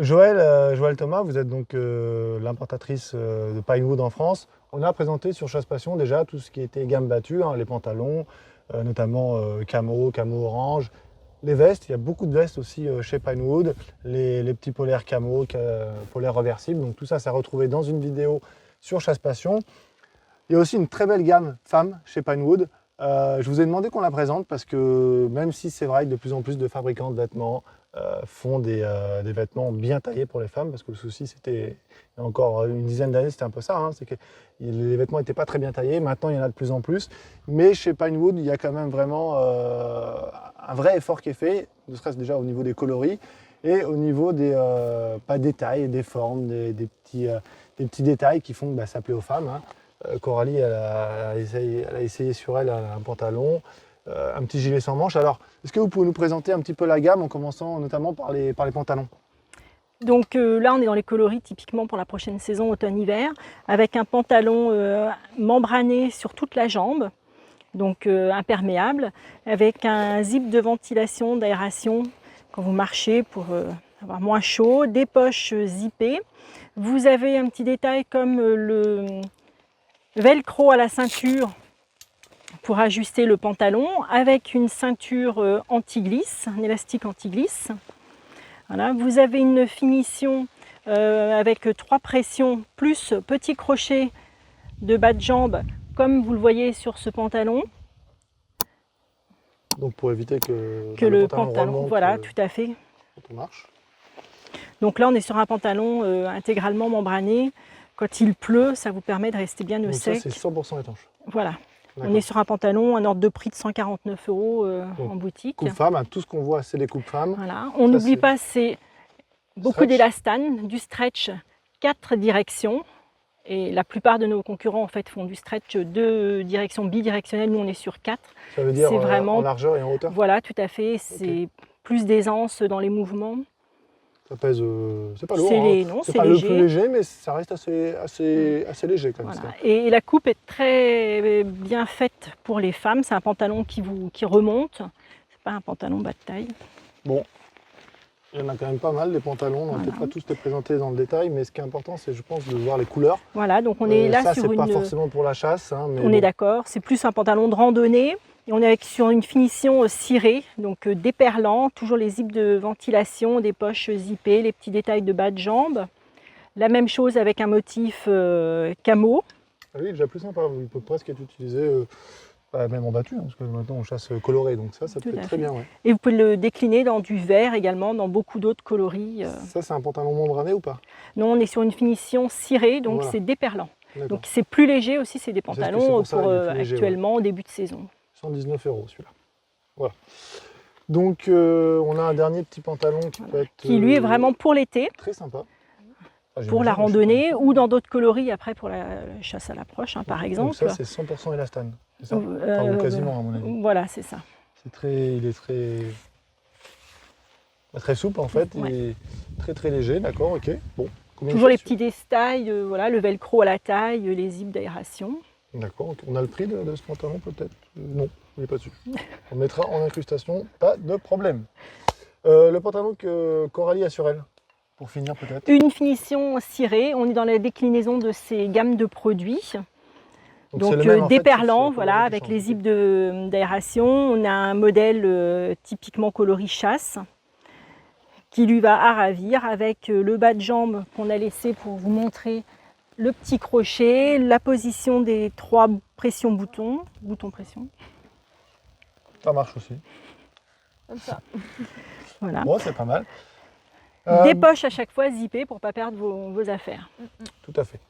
Joël Thomas, vous êtes donc l'importatrice de Pinewood en France. On a présenté sur Chasse Passion déjà tout ce qui était gamme battue, hein, les pantalons, notamment camo orange, les vestes. Il y a beaucoup de vestes aussi chez Pinewood, les petits polaires camo, polaires reversibles. Donc tout ça, c'est retrouvé dans une vidéo sur Chasse Passion. Il y a aussi une très belle gamme femmes chez Pinewood. Je vous ai demandé qu'on la présente parce que même si c'est vrai que de plus en plus de fabricants de vêtements font des vêtements bien taillés pour les femmes, parce que le souci c'était, il y a encore une dizaine d'années, c'était un peu ça, hein, c'est que les vêtements n'étaient pas très bien taillés, maintenant il y en a de plus en plus, mais chez Pinewood il y a quand même vraiment un vrai effort qui est fait, ne serait-ce déjà au niveau des coloris et au niveau des pas détails, des formes, des petits détails qui font que ça plaît aux femmes, hein. Coralie, elle a essayé sur elle un pantalon, un petit gilet sans manches. Alors, est-ce que vous pouvez nous présenter un petit peu la gamme en commençant notamment par les pantalons? Donc là, on est dans les coloris typiquement pour la prochaine saison automne-hiver, avec un pantalon membrané sur toute la jambe, donc imperméable, avec un zip de ventilation, d'aération quand vous marchez pour avoir moins chaud, des poches zippées. Vous avez un petit détail comme le velcro à la ceinture pour ajuster le pantalon, avec une ceinture anti-glisse, un élastique anti-glisse. Voilà. Vous avez une finition avec 3 pressions plus petit crochet de bas de jambe, comme vous le voyez sur ce pantalon. Donc pour éviter que le pantalon remonte, voilà, tout à fait. Quand on marche. Donc là, on est sur un pantalon intégralement membrané. Quand il pleut, ça vous permet de rester bien au sec. Ça, c'est 100% étanche. Voilà. On est sur un pantalon, un ordre de prix de 149 € en boutique. Coupe femme, hein, tout ce qu'on voit, c'est des coupes femmes. Voilà. On n'oublie pas, c'est beaucoup d'élastane, du stretch, 4 directions. Et la plupart de nos concurrents en fait font du stretch 2 directions bidirectionnelles. Nous, on est sur 4. Ça veut dire vraiment en largeur et en hauteur? Voilà, tout à fait. C'est plus d'aisance dans les mouvements. Ça pèse, c'est pas lourd, c'est pas le plus léger, mais ça reste assez léger quand même. Voilà. Et la coupe est très bien faite pour les femmes. C'est un pantalon qui remonte. C'est pas un pantalon bas de taille. Bon, il y en a quand même pas mal, les pantalons. On ne peut pas tous les présenter dans le détail, mais ce qui est important, c'est, je pense, de voir les couleurs. Voilà, donc on est là ça, sur c'est pas forcément pour la chasse. Hein, mais on est d'accord, c'est plus un pantalon de randonnée. Et on est sur une finition cirée, donc déperlant, toujours les zips de ventilation, des poches zippées, les petits détails de bas de jambe. La même chose avec un motif camo. Ah oui, déjà plus sympa, il peut presque être utilisé même en battu, hein, parce que maintenant on chasse coloré, donc ça peut être très bien. Ouais. Et vous pouvez le décliner dans du vert également, dans beaucoup d'autres coloris. Ça, c'est un pantalon membrané ou pas? Non, on est sur une finition cirée, donc c'est déperlant. Donc c'est plus léger aussi, c'est des pantalons pour actuellement au début de saison. 119 € celui-là. Voilà. Donc on a un dernier petit pantalon qui peut être... Qui lui est vraiment pour l'été. Très sympa. Pour la randonnée ou dans d'autres coloris après pour la chasse à l'approche, hein, par exemple. Donc ça, c'est 100% élastane, c'est ça? Enfin, ou quasiment, à mon avis. Voilà, c'est ça. Il est très souple en fait, il est très léger, d'accord, ok. Bon. Toujours les petits détails, voilà, le velcro à la taille, les zips d'aération. D'accord, on a le prix de ce pantalon peut-être? Non, il n'est pas dessus. On mettra en incrustation, pas de problème. Le pantalon que Coralie a sur elle, pour finir peut-être? Une finition cirée, on est dans la déclinaison de ces gammes de produits. Donc déperlant, voilà, avec les zips d'aération. On a un modèle typiquement coloris chasse, qui lui va à ravir, avec le bas de jambe qu'on a laissé pour vous montrer le petit crochet, la position des 3 pressions boutons pression. Ça marche aussi. Comme ça. Voilà. Bon, c'est pas mal. Des poches à chaque fois zippées pour ne pas perdre vos affaires. Tout à fait.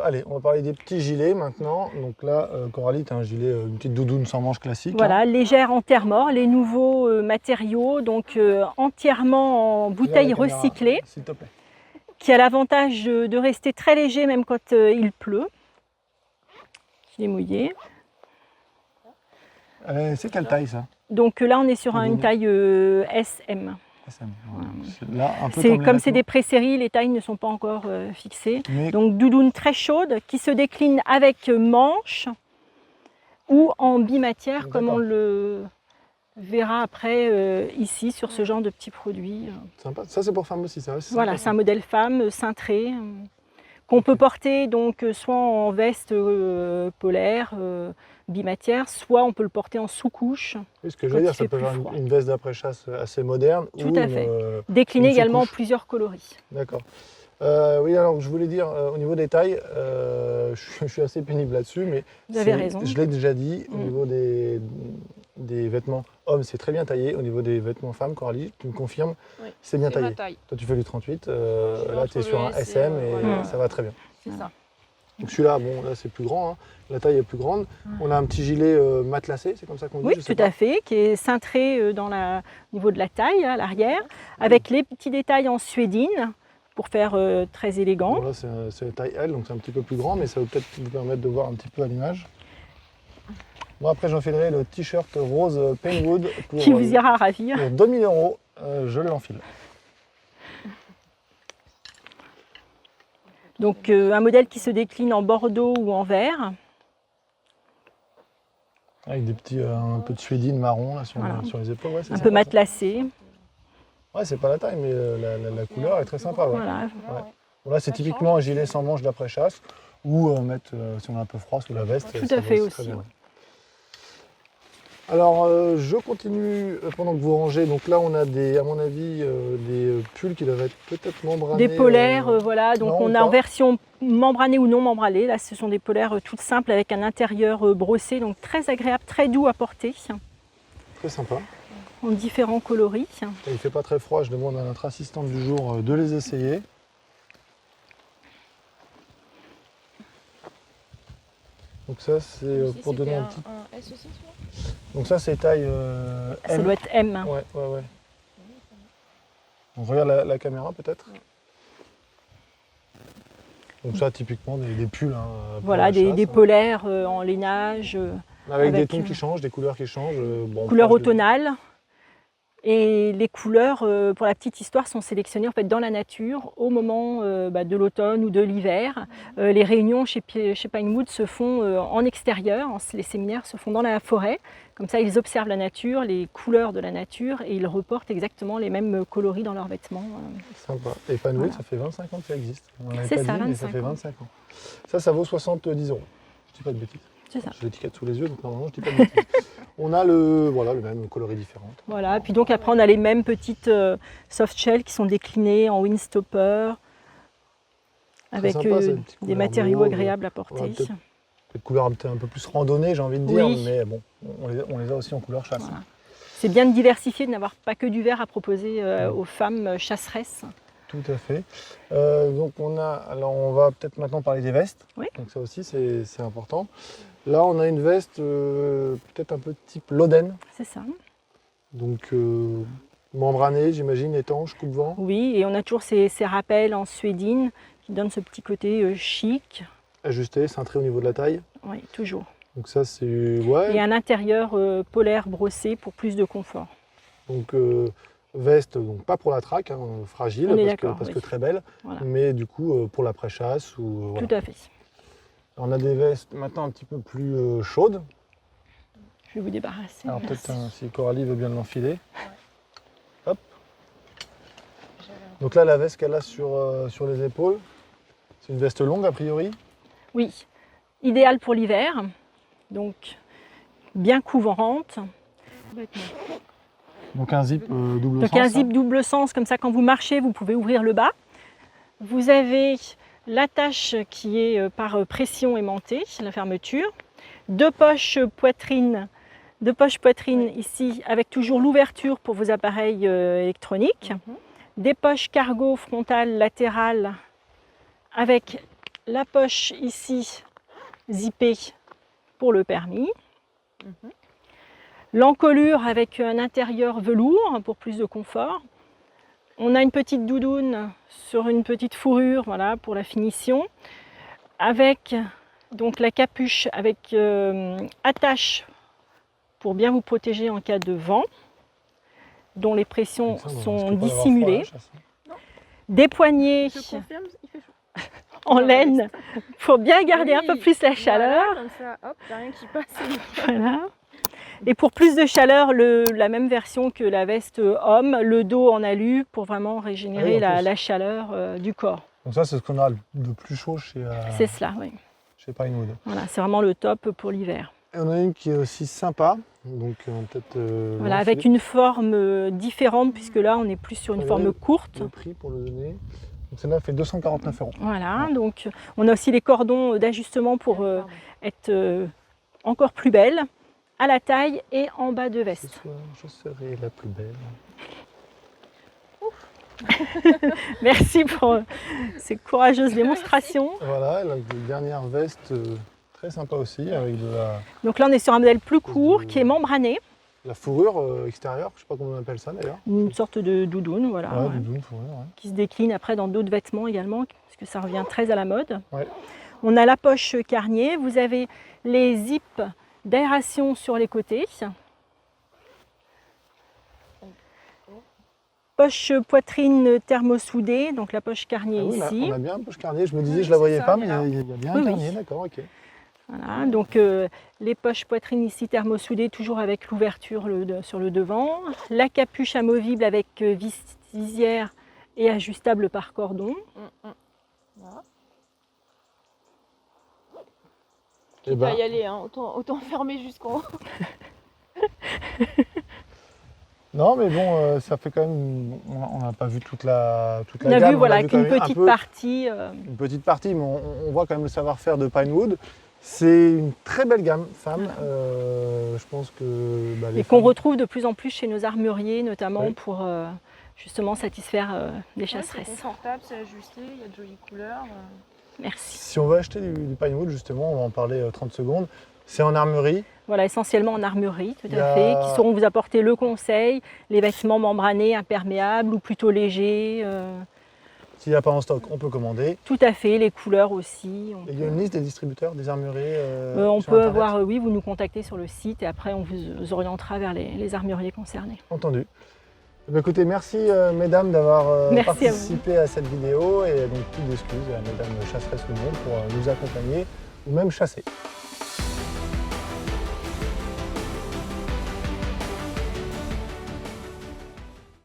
Allez, on va parler des petits gilets maintenant. Donc là, Coralie, tu as un gilet, une petite doudoune sans manches classique. Voilà, légère en terre-mort, les nouveaux matériaux, donc entièrement en bouteilles recyclées. S'il te plaît. Qui a l'avantage de rester très léger même quand il pleut. Il est mouillé. C'est quelle taille ça? Donc là on est sur une taille SM. Là, comme c'est des pré-séries, les tailles ne sont pas encore fixées. Donc doudoune très chaude qui se décline avec manches ou en bimatière comme on le verra après ici sur ce genre de petits produits. Sympa. Ça, c'est pour femmes aussi, ça aussi. Voilà, c'est un modèle femme cintré qu'on peut porter donc soit en veste polaire bimatière, soit on peut le porter en sous-couche. Oui, ce que je quand veux il dire, ça fait peut plus avoir froid. une veste d'après-chasse assez moderne. Tout ou à fait. Décliné une également en sous-couche. plusieurs coloris. D'accord. Oui, alors je voulais dire, au niveau des tailles, je suis assez pénible là-dessus, mais Vous avez raison. je l'ai déjà dit, au Mm. niveau des vêtements hommes, c'est très bien taillé. Au niveau des vêtements femmes, Coralie, tu me confirmes, Oui, c'est bien c'est ma taillé. taille. Toi, tu fais du 38, suis là, tu es entre sur le un S et, SM et voilà. ça va très bien. C'est ça. Donc celui-là, bon, là, c'est plus grand, hein. La taille est plus grande. On a un petit gilet matelassé, c'est comme ça qu'on dit, Oui, je sais tout à pas. fait, qui est cintré au niveau de la taille, à l'arrière, avec les petits détails en suédine pour faire très élégant. Bon, là, c'est la taille L, donc c'est un petit peu plus grand, mais ça va peut-être vous permettre de voir un petit peu à l'image. Moi, après, j'enfilerai le t-shirt rose Painwood pour, Qui vous ira ravir. pour 2000 €. Je l'enfile. Donc un modèle qui se décline en bordeaux ou en vert. Avec des petits, un peu de suédine marron là, Voilà. sur les épaules. Ouais, c'est Un sympa, peu ça. matelassé. Ouais, c'est pas la taille, mais la couleur est très sympa. Ouais. Voilà. Ouais. Bon, là, c'est Ça typiquement un gilet sans manche d'après-chasse ou mettre, si on a un peu froid, sous la veste. Tout ça à va fait très aussi, bien. ouais. Alors, je continue pendant que vous rangez. Donc là, on a à mon avis, des pulls qui doivent être peut-être membranés. Des polaires, voilà. Donc non, on ou a en pas. version membranée ou non membranée. Là, ce sont des polaires toutes simples avec un intérieur brossé, donc très agréable, très doux à porter, Très sympa. en différents coloris. Et il fait pas très froid. Je demande à notre assistante du jour de les essayer. Donc ça, c'est Ici, pour donner c'était un petit... un S aussi, tu vois. Donc ça, c'est taille Ça M. doit être M. Ouais, ouais, ouais. On regarde la caméra peut-être. Donc ça, typiquement, des pulls. Hein, pour Voilà, la des chasse, polaires en lainage, avec des avec, tons qui changent, des couleurs qui changent. Bon, couleurs proche de- automnales. Et les couleurs, pour la petite histoire, sont sélectionnées en fait, dans la nature au moment de l'automne ou de l'hiver. Les réunions chez Pinewood se font en extérieur, les séminaires se font dans la forêt. Comme ça, ils observent la nature, les couleurs de la nature et ils reportent exactement les mêmes coloris dans leurs vêtements. Sympa. Et Pinewood, Voilà. ça fait 25 ans que ça existe. On l'avait C'est pas ça, dit, mais ça 25 fait ans. 25 ans. Ça vaut 70 €. Je dis pas de bêtises. C'est ça. J'ai l'étiquette sous les yeux, donc normalement, je dis pas de bêtises. On a le même coloris différent. Voilà, puis donc après on a les mêmes petites soft shells qui sont déclinées en windstopper avec sympa, ça, des petites des couleurs matériaux mauves. agréables à porter. Voilà, Des couleurs peut-être un peu plus randonnées, j'ai envie de dire, Oui. mais bon, on les a aussi en couleur chasse. Voilà. C'est bien de diversifier, de n'avoir pas que du vert à proposer aux femmes chasseresses. Tout à fait. Donc on va peut-être maintenant parler des vestes. Oui. Donc ça aussi c'est important. Là on a une veste peut-être un peu type Loden, C'est ça. donc membranée j'imagine, étanche, coupe-vent. Oui, et on a toujours ces rappels en suédine qui donnent ce petit côté chic. Ajusté, cintré au niveau de la taille. Oui, toujours. Donc ça c'est ouais. Et un intérieur polaire brossé pour plus de confort. Donc veste donc pas pour la traque, hein, fragile On est parce d'accord, oui. que très belle, Voilà. mais du coup pour l'après-chasse ou voilà. Tout à fait. On a des vestes maintenant un petit peu plus chaudes. Je vais vous débarrasser. Alors Merci. peut-être si Coralie veut bien l'enfiler. Hop. Donc là, la veste qu'elle a sur les épaules, c'est une veste longue a priori. Oui, idéal pour l'hiver, donc bien couvrante. Donc un zip double Donc sens. un zip double sens, comme ça quand vous marchez, vous pouvez ouvrir le bas. Vous avez l'attache qui est par pression aimantée, la fermeture. Deux poches poitrine ici avec toujours l'ouverture pour vos appareils électroniques. Des poches cargo frontales latérales avec la poche ici zippée pour le permis. L'encolure avec un intérieur velours pour plus de confort. On a une petite doudoune sur une petite fourrure, voilà, pour la finition. Avec donc la capuche avec attache pour bien vous protéger en cas de vent, dont les pressions sont dissimulées. Des poignées Je confirme, il fait chaud. en laine pour bien garder un peu Oui, plus la chaleur. Voilà, comme ça, hop, il n'y a rien qui passe. Voilà. Et pour plus de chaleur, la même version que la veste homme, le dos en alu pour vraiment régénérer Ah oui, en plus. la chaleur du corps. Donc ça, c'est ce qu'on a de plus chaud C'est cela, oui. chez Pinewood. Voilà, c'est vraiment le top pour l'hiver. Et on a une qui est aussi sympa, donc peut-être... Voilà, avec une forme différente, puisque là, on est plus sur une Regardez forme courte. le prix pour le donner. Donc celle-là fait 249 €. Voilà, donc on a aussi les cordons d'ajustement pour être encore plus belle, à la taille et en bas de Ce veste. soir, je serai la plus belle. Merci pour ces courageuses démonstrations. Voilà, la dernière veste très sympa aussi, avec de Donc là, on est sur un modèle plus court qui est membrané, la fourrure extérieure, je ne sais pas comment on appelle ça d'ailleurs. une sorte de doudoune, voilà, Ouais, ouais, doudoune, fourrure, ouais. qui se décline après dans d'autres vêtements également, parce que ça revient très à la mode. Ouais. On a la poche carnier, vous avez les zips d'aération sur les côtés. Poche poitrine thermosoudée, donc la poche carnier Ah oui, ici. on a bien une poche carnier, je me disais, Oui, je la c'est voyais ça, pas, il mais est là. il y a bien Oui, un oui. carnier, d'accord, ok. Voilà, donc les poches poitrine ici thermosoudées, toujours avec l'ouverture sur le devant. La capuche amovible avec visière et ajustable par cordon. Voilà. Eh Quitte à ben, y aller, hein, autant fermer jusqu'en haut. non, mais bon, ça fait quand même. On n'a pas vu toute la On a gamme. vu voilà, quand qu'une même un petite peu- partie. Une petite partie, mais on voit quand même le savoir-faire de Pinewood. C'est une très belle gamme femme. Je pense que. Les Et qu'on femmes- retrouve de plus en plus chez nos armuriers, notamment Oui. pour justement satisfaire des Ouais, c'est chasseresses. confortable, c'est ajusté, il y a de jolies couleurs. Merci. Si on veut acheter du Pinewood, justement, on va en parler 30 secondes. C'est en armurerie. Voilà, essentiellement en armurerie, tout Il y à a- fait, qui sauront vous apporter le conseil, les vêtements membranés, imperméables ou plutôt légers. S'il n'y a pas en stock, on peut commander. Tout à fait, les couleurs aussi. Et il y a une liste des distributeurs, des armuriers. On sur peut Internet. avoir, oui, vous nous contactez sur le site et après on vous orientera vers les armuriers concernés. Entendu. Eh bien, écoutez, merci mesdames d'avoir Merci à vous. participé à cette vidéo et donc toutes excuses à mesdames chasseresses ou non pour nous accompagner ou même chasser.